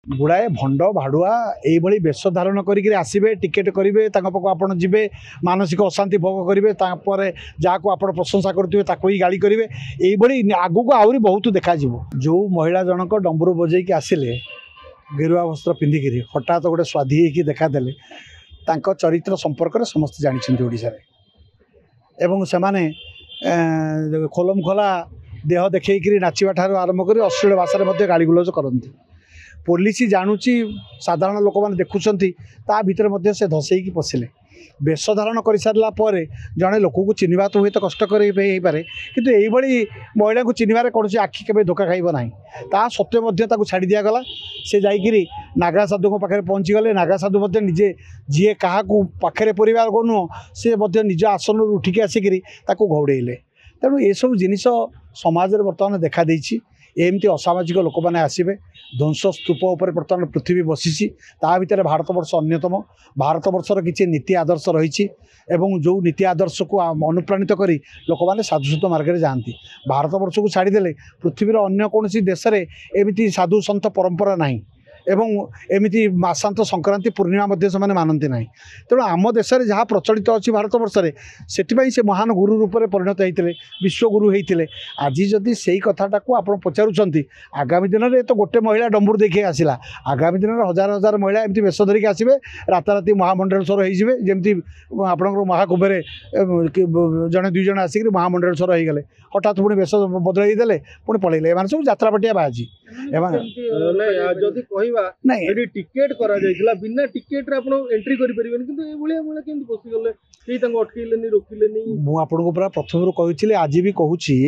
गुड़ाए भंड भाड़ुआ यही बेश धारण करेंगे आसवे टिकेट करेंगे पाक आप जी मानसिक अशांति भोग करेंगे जहाँ को आप प्रशंसा करुवे ही गाड़ी करेंगे यही आगू को आहरी बहुत देखा जो महिला जनक डंबरू बजे आसिले गेरुआ वस्त्र पिंधिकी हठात गोटे स्वाधी होगी देखादेले चरित्र संपर्क में समस्त जानते ओडिशा एवं से खोलम खोला देह देखी नाचिबा ठार आरंभ कर अश्लील भाषा गाड़ी गुलज करती पुलिस जानूची साधारण लोक मैंने देखुं भितर से धसईकी पशिले बेश धारण कर सारापर जड़े लोक को चिन्हवा तो हुए तो कष्टकर पारे किंतु यही महिला को चिन्हबार कौन आखि के धोखा खाइब ना ता सत्वे छाड़ी दिगला से जाकि नागा साधु पाखे पहुँचीगले नागा साधु निजे जी क्या पाखे परिवार को नुह सी निज आसन उठिकी आसिक घौड़े तेणु ये सब जिनिस समाज में बर्तमान देखा देछि एमती असामाजिक लोक मैंने आसवे ध्वंस स्तूप उपर बर्तमान पृथ्वी बसी भितर भारत वर्ष अन्यतम भारत वर्षर किसी नीति आदर्श रही जो नीति आदर्श को अनुप्राणित कर लोक मैंने साधुसंत मार्ग में जाती भारत वर्ष को छाड़देले पृथ्वीर अन्य कौन देश में एमती साधु सन्त परंपरा नहीं एवं एमती मासांत संक्रांति पूर्णिमा से मानती ना तेणु आम देश में जहाँ प्रचलित अच्छी भारत वर्ष से से महान गुरु रूप में परिणत होते विश्वगुरु होते आज जदि से कथाटा को आप पचारूँ आगामी दिन में तो गोटे महिला डंबूर देखिए आसला आगामी दिन में हजार हजार महिला एमती बेश धरिकी आसवे राताराति महामंडलेश्वर होमती आप महाकुंभे जड़े दुई जन आसिक महामंडलेश्वर हो गले हठात पुणी बेश बदल देले पुणी पलैले एम सब यात्रापाटिया बाजी नहीं टिकेट करा जायतिला बिना टिकेट रे आपण एंट्री करि परिबेन किंतु ए भलिया भलिया केमति पसि गले सेही तंग अटकैलेनी रोकिलेनी मु आपन को पूरा प्रथम रो कहिथिले आज भी कहूची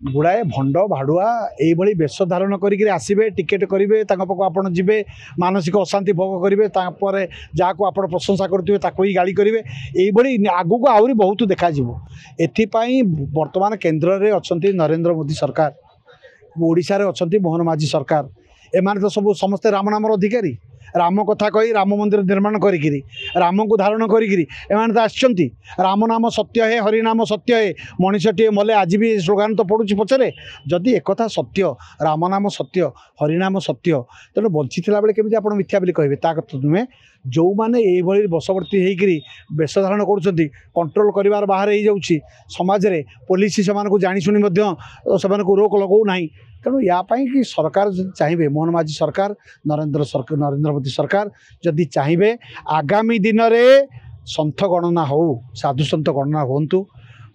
गुड़ाए भंड भाड़ुआ यही बेश धारण करेंगे आसवे टिकेट करेंगे पाक आप जी मानसिक अशांति भोग करेंगे जहाँ को आप प्रशंसा करुवे ही गाड़ी करेंगे यही आगू को आहरी बहुत देखा एथिपाई वर्तमान केन्द्र में अच्छा नरेंद्र मोदी सरकार ओडिशा रे अच्छा मोहन माझी सरकार एमाने तो सब समस्ते राम नामर अधिकारी राम कथा कही राम मंदिर निर्माण करी राम को धारण करी एमाने तो आछंती राम नाम सत्य है हरिनाम सत्य है मनीषटे मले आज भी स्लोगान तो पड़ुची पचरे जदि एक कथा सत्य राम नाम सत्य हरिनाम सत्य तेणु बंचीला बेले केमी आप मिथ्या बोली कहे ता कथा नुहे जो मैंने ये बशवर्ती होकर बेश धारण कर कंट्रोल कर बाहर हो समाज में पुलिस से जाशुणी से रोक लगौ ना तेणु यापाई कि सरकार चाहिए मोहन माझी सरकार नरेंद्र मोदी सरकार जदि चाहिए आगामी दिन में सन्थ गणना हो साधु सन्त गणना हूँ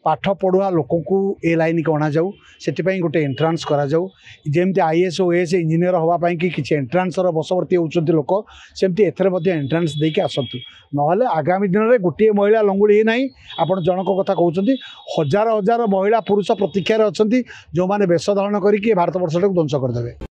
पाठ पढ़ुआ लोक को ए लाइन को अणा जाऊ से गोटे एंट्रांस करा जाऊ जमती आईएएस ओएएस इंजीनियर होगापाई कि एंट्रांस बशवर्ती होती लोक सेमती एथर एंट्रांस देके आसतु ना आगामी दिन में गोटे महिला लंगुड़ी ना आप जनक कथा कहते हजार हजार महिला पुरुष प्रतीक्षार अच्छा जो मैंने बेश धारण करके भारत वर्ष को ध्वंस करदे।